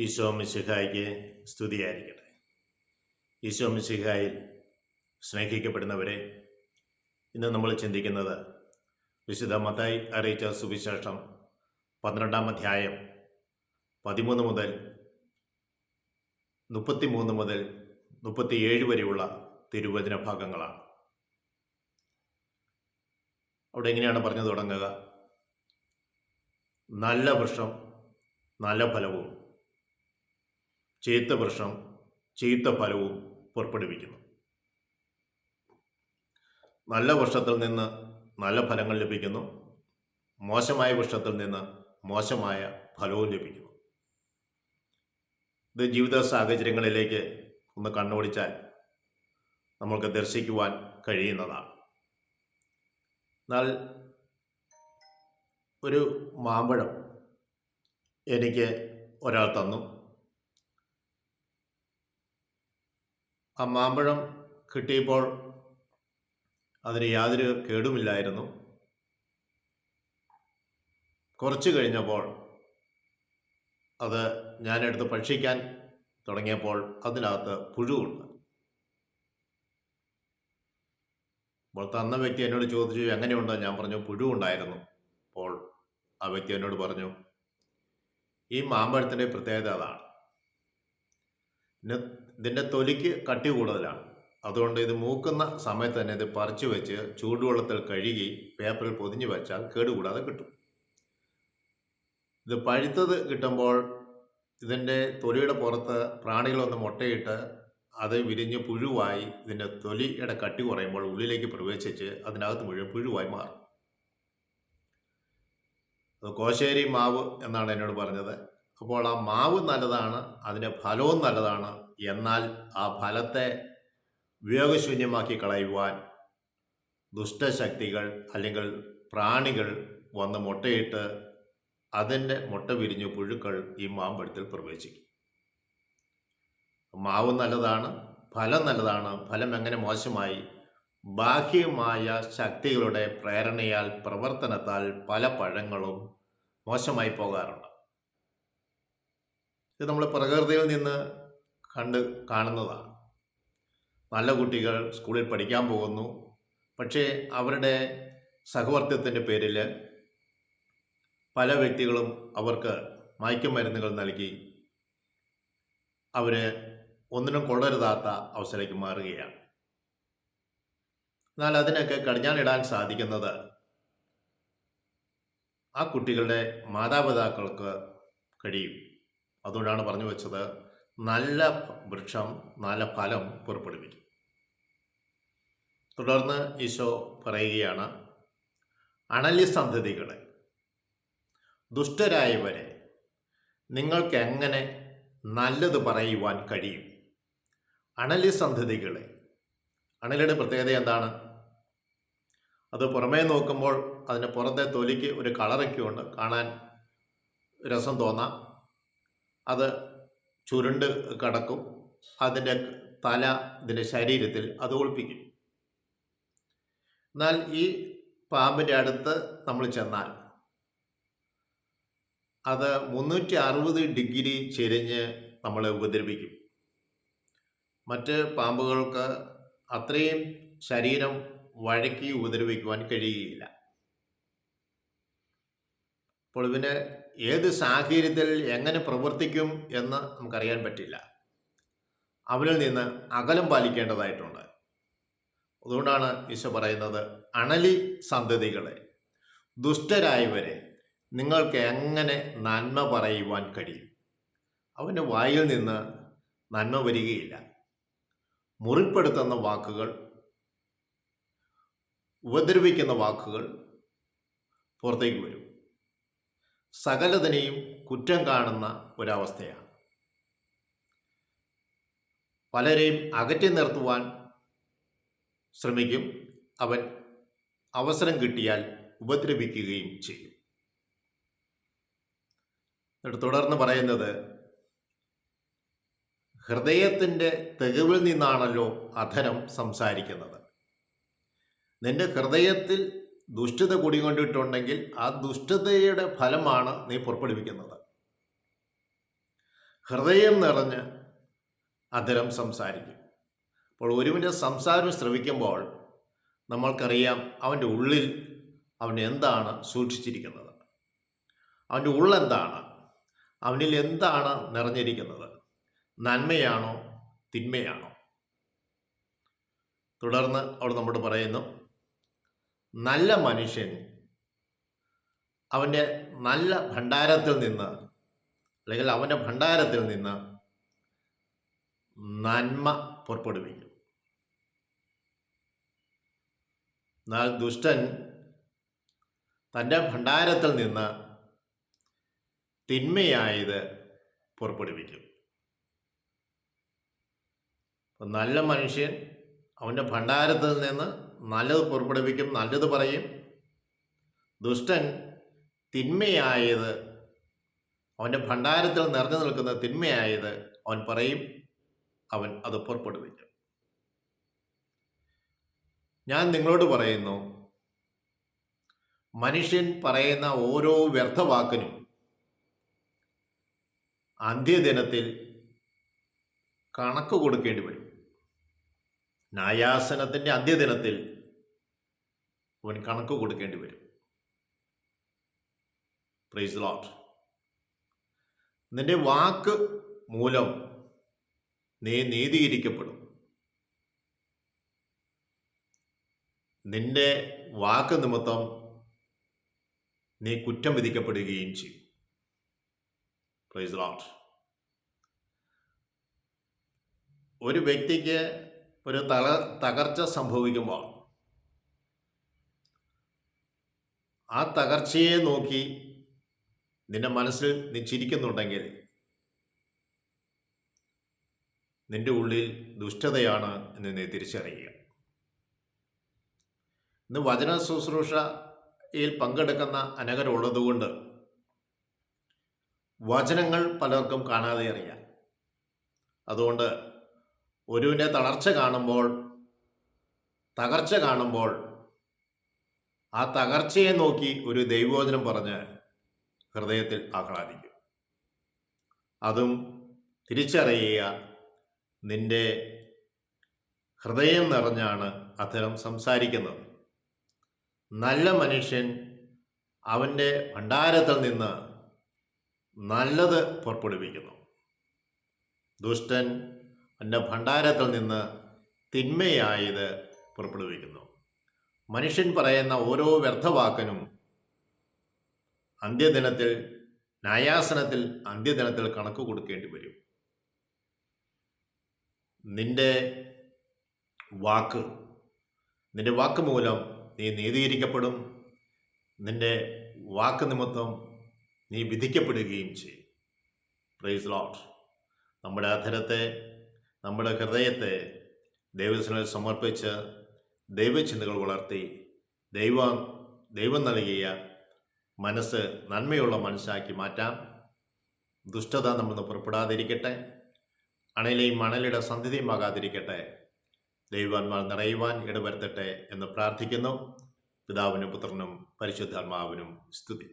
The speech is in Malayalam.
ഈശോ മിശിഹായ്ക്ക് സ്തുതിയായിരിക്കട്ടെ. ഈശോ മിശിഹായിൽ സ്നേഹിക്കപ്പെടുന്നവരെ, ഇന്ന് നമ്മൾ ചിന്തിക്കുന്നത് വിശുദ്ധ മത്തായി അറിയിച്ച സുവിശേഷം 12-ാം അധ്യായം 13 മുതൽ 33 മുതൽ 37 വരെയുള്ള തിരുവചന ഭാഗങ്ങളാണ്. അവിടെ എങ്ങനെയാണ് പറഞ്ഞു തുടങ്ങുക? നല്ല വൃക്ഷം നല്ല ഫലവും, ചീത്ത വൃക്ഷം ചീത്ത ഫലവും പുറപ്പെടുവിക്കുന്നു. നല്ല വൃക്ഷത്തിൽ നിന്ന് നല്ല ഫലങ്ങൾ ലഭിക്കുന്നു, മോശമായ വൃക്ഷത്തിൽ നിന്ന് മോശമായ ഫലവും ലഭിക്കുന്നു. ഇത് ജീവിത സാഹചര്യങ്ങളിലേക്ക് ഒന്ന് കണ്ണോടിച്ചാൽ നമ്മൾക്ക് ദർശിക്കുവാൻ കഴിയുന്നതാണ്. എന്നാൽ ഒരു മാമ്പഴം എനിക്ക് ഒരാൾ തന്നു. ആ മാമ്പഴം കിട്ടിയപ്പോൾ അതിന് യാതൊരു കേടുമില്ലായിരുന്നു. കുറച്ച് കഴിഞ്ഞപ്പോൾ അത് ഞാനെടുത്ത് ഭക്ഷിക്കാൻ തുടങ്ങിയപ്പോൾ അതിനകത്ത് പുഴുവുണ്ട്. അപ്പോൾ തന്ന വ്യക്തി എന്നോട് ചോദിച്ചു, എങ്ങനെയുണ്ടോ? ഞാൻ പറഞ്ഞു, പുഴുവുണ്ടായിരുന്നു. അപ്പോൾ ആ വ്യക്തി എന്നോട് പറഞ്ഞു, ഈ മാമ്പഴത്തിൻ്റെ പ്രത്യേകത അതാണ്, ഇതിൻ്റെ തൊലിക്ക് കട്ടി കൂടുതലാണ്. അതുകൊണ്ട് ഇത് മൂക്കുന്ന സമയത്ത് തന്നെ ഇത് പറിച്ചു വെച്ച് ചൂടുവെള്ളത്തിൽ കഴുകി പേപ്പറിൽ പൊതിഞ്ഞു വെച്ചാൽ കേടുകൂടാതെ കിട്ടും. ഇത് പഴുത്തത് കിട്ടുമ്പോൾ ഇതിൻ്റെ തൊലിയുടെ പുറത്ത് പ്രാണികളൊന്ന് മുട്ടയിട്ട് അത് വിരിഞ്ഞ് പുഴുവായി ഇതിൻ്റെ തൊലിയുടെ കട്ടി കുറയുമ്പോൾ ഉള്ളിലേക്ക് പ്രവേശിച്ച് അതിനകത്ത് മുഴുവൻ പുഴുവായി മാറും. അത് കോശേരി മാവ് എന്നാണ് എന്നോട് പറഞ്ഞത്. അപ്പോൾ ആ മാവ് നല്ലതാണ്, അതിൻ്റെ ഫലവും നല്ലതാണ്. എന്നാൽ ആ ഫലത്തെ ഉപയോഗശൂന്യമാക്കി കളയുവാൻ ദുഷ്ടശക്തികൾ അല്ലെങ്കിൽ പ്രാണികൾ വന്ന് മുട്ടയിട്ട് അതിൻ്റെ മുട്ട വിരിഞ്ഞ് പുഴുക്കൾ ഈ മാമ്പഴത്തിൽ പ്രവേശിക്കും. മാവ് നല്ലതാണ്, ഫലം നല്ലതാണ്. ഫലം എങ്ങനെ മോശമായി? ബാഹ്യമായ ശക്തികളുടെ പ്രേരണയാൽ, പ്രവർത്തനത്താൽ പല പഴങ്ങളും മോശമായി പോകാറുണ്ട്. ഇത് നമ്മൾ പ്രകൃതിയിൽ നിന്ന് കാണുന്നതാണ്. നല്ല കുട്ടികൾ സ്കൂളിൽ പഠിക്കാൻ പോകുന്നു, പക്ഷേ അവരുടെ സഹവർത്തിത്വത്തിൻ്റെ പേരിൽ പല വ്യക്തികളും അവർക്ക് മയക്കുമരുന്നുകൾ നൽകി അവർ ഒന്നിനും കൊള്ളരുതാത്ത അവസ്ഥയിലേക്ക് മാറുകയാണ്. എന്നാൽ അതിനൊക്കെ കടിഞ്ഞാണിടാൻ സാധിക്കുന്നത് ആ കുട്ടികളുടെ മാതാപിതാക്കൾക്ക് കഴിയും. അതുകൊണ്ടാണ് പറഞ്ഞു വെച്ചത്, നല്ല വൃക്ഷം നല്ല ഫലം പുറപ്പെടുവിക്കും. തുടർന്ന് ഈശോ പറയുകയാണ്, അണലി സന്തതികളെ, ദുഷ്ടരായവരെ, നിങ്ങൾക്ക് എങ്ങനെ നല്ലത് പറയുവാൻ കഴിയും? അണലി സന്തതികളെ. അണലിയുടെ പ്രത്യേകത എന്താണ്? അത് പുറമേ നോക്കുമ്പോൾ അതിൻ്റെ പുറത്തെ തൊലിക്ക് ഒരു കളറൊക്കെ ഉണ്ട്, കാണാൻ രസം തോന്നാം. അത് ചുരുണ്ട് കിടക്കും. അതിൻ്റെ തല ഇതിൻ്റെ ശരീരത്തിൽ അത് ഒളിപ്പിക്കും. എന്നാൽ ഈ പാമ്പിൻ്റെ അടുത്ത് നമ്മൾ ചെന്നാൽ അത് 360 ഡിഗ്രി ചെരിഞ്ഞ് നമ്മളെ ഉപദ്രവിക്കും. മറ്റ് പാമ്പുകൾക്ക് അത്രയും ശരീരം വഴക്കി ഉപദ്രവിക്കുവാൻ കഴിയുകയില്ല. അപ്പോൾ ഇതിന് ഏത് സാഹചര്യത്തിൽ എങ്ങനെ പ്രവർത്തിക്കും എന്ന് നമുക്കറിയാൻ പറ്റില്ല. അവരിൽ നിന്ന് അകലം പാലിക്കേണ്ടതായിട്ടുണ്ട്. അതുകൊണ്ടാണ് ഈശോ പറയുന്നത്, അണലി സന്തതികളെ, ദുഷ്ടരായവരെ, നിങ്ങൾക്ക് എങ്ങനെ നന്മ പറയുവാൻ കഴിയും? അവൻ്റെ വായിൽ നിന്ന് നന്മ വരികയില്ല. മുറിപ്പെടുത്തുന്ന വാക്കുകൾ, ഉപദ്രവിക്കുന്ന വാക്കുകൾ പുറത്തേക്ക് വരും. സകലതിനെയും കുറ്റം കാണുന്ന ഒരവസ്ഥയാണ്. പലരെയും അകറ്റി നിർത്തുവാൻ ശ്രമിക്കും. അവൻ അവസരം കിട്ടിയാൽ ഉപദ്രവിക്കുകയും ചെയ്യും. എന്നിട്ട് തുടർന്ന് പറയുന്നത്, ഹൃദയത്തിൻ്റെ തികവിൽ നിന്നാണല്ലോ അധരം സംസാരിക്കുന്നത്. നിന്റെ ഹൃദയത്തിൽ ദുഷ്ടത കുടികൊണ്ടിട്ടുണ്ടെങ്കിൽ ആ ദുഷ്ടതയുടെ ഫലമാണ് നീ പുറപ്പെടുവിക്കുന്നത്. ഹൃദയം നിറഞ്ഞ് അധരം സംസാരിക്കും. അപ്പോൾ ഒരുവൻ്റെ സംസാരം ശ്രവിക്കുമ്പോൾ നമ്മൾക്കറിയാം അവൻ്റെ ഉള്ളിൽ അവൻ എന്താണ് സൂക്ഷിച്ചിരിക്കുന്നത്, അവൻ്റെ ഉള്ളെന്താണ്, അവനിൽ എന്താണ് നിറഞ്ഞിരിക്കുന്നത്, നന്മയാണോ തിന്മയാണോ. തുടർന്ന് അവൾ നമ്മോട് പറയുന്നു, നല്ല മനുഷ്യൻ അവൻ്റെ നല്ല ഭണ്ഡാരത്തിൽ നിന്ന്, അല്ലെങ്കിൽ അവൻ്റെ ഭണ്ഡാരത്തിൽ നിന്ന് നന്മ പുറപ്പെടുവിക്കും. എന്നാൽ ദുഷ്ടൻ തൻ്റെ ഭണ്ഡാരത്തിൽ നിന്ന് തിന്മയായത് പുറപ്പെടുവിക്കും. നല്ല മനുഷ്യൻ അവൻ്റെ ഭണ്ഡാരത്തിൽ നിന്ന് നല്ലത് പുറപ്പെടുവിക്കും, നല്ലത് പറയും. ദുഷ്ടൻ തിന്മയായത്, അവൻ്റെ ഭണ്ഡാരത്തിൽ നിറഞ്ഞു നിൽക്കുന്ന തിന്മയായത് അവൻ പറയും, അവൻ അത് പുറപ്പെടുവിക്കും. ഞാൻ നിങ്ങളോട് പറയുന്നു, മനുഷ്യൻ പറയുന്ന ഓരോ വ്യർത്ഥവാക്കിനും അന്ത്യദിനത്തിൽ കണക്ക് കൊടുക്കേണ്ടി വരും. ന്യായാസനത്തിൻ്റെ അന്ത്യദിനത്തിൽ അവൻ കണക്ക് കൊടുക്കേണ്ടി വരും. Praise the Lord. നിന്റെ വാക്ക് മൂലം നീ നീതീകരിക്കപ്പെടും. നിന്റെ വാക്ക് നിമിത്തം നീ കുറ്റം വിധിക്കപ്പെടുകയും ചെയ്യും. Praise the Lord. ഒരു വ്യക്തിക്ക് ഒരു തകർച്ച സംഭവിക്കുമ്പോൾ ആ തകർച്ചയെ നോക്കി നിന്റെ മനസ്സിൽ നീ ചിരിക്കുന്നുണ്ടെങ്കിൽ നിന്റെ ഉള്ളിൽ ദുഷ്ടതയാണ് എന്ന് നീ തിരിച്ചറിയുക. ഇന്ന് വചന ശുശ്രൂഷയിൽ പങ്കെടുക്കുന്ന അനേകരുള്ളതുകൊണ്ട് വചനങ്ങൾ പലർക്കും കാണാതെ അറിയാം. അതുകൊണ്ട് ഒരുവിൻ്റെ തളർച്ച കാണുമ്പോൾ, തകർച്ച കാണുമ്പോൾ ആ തകർച്ചയെ നോക്കി ഒരു ദൈവവചനം പറഞ്ഞ് ഹൃദയത്തിൽ ആഹ്ലാദിക്കും. അതും തിരിച്ചറിയുക, നിന്റെ ഹൃദയം നിറഞ്ഞാണ് അധരം സംസാരിക്കുന്നത്. നല്ല മനുഷ്യൻ അവൻ്റെ ഭണ്ഡാരത്തിൽ നിന്ന് നല്ലത് പുറപ്പെടുവിക്കുന്നു. ദുഷ്ടൻ അവൻ്റെ ഭണ്ഡാരത്തിൽ നിന്ന് തിന്മയായത് പുറപ്പെടുവിക്കുന്നു. മനുഷ്യൻ പറയുന്ന ഓരോ വ്യർത്ഥവാക്കിനും അന്ത്യദിനത്തിൽ, ന്യായാസനത്തിൽ അന്ത്യദിനത്തിൽ കണക്ക് കൊടുക്കേണ്ടി വരും. നിന്റെ വാക്ക് മൂലം നീ നീതീകരിക്കപ്പെടും. നിന്റെ വാക്ക് നിമിത്തം നീ വിധിക്കപ്പെടുകയും ചെയ്യും. Praise Lord. നമ്മുടെ അധരത്തെ, നമ്മുടെ ഹൃദയത്തെ ദൈവത്തിന് സമർപ്പിച്ച് ദൈവചിന്തകൾ വളർത്തി ദൈവം നൽകിയ മനസ്സ് നന്മയുള്ള മനസ്സാക്കി മാറ്റാം. ദുഷ്ടത നമ്മൾ നിന്ന് പുറപ്പെടാതിരിക്കട്ടെ. അണയിലെയും മണലിയുടെ സന്ധിതയുമാകാതിരിക്കട്ടെ. ദൈവാത്മാവ് നിറയുവാൻ ഇടവരുത്തട്ടെ എന്ന് പ്രാർത്ഥിക്കുന്നു. പിതാവിനും പുത്രനും പരിശുദ്ധാത്മാവിനും സ്തുതി.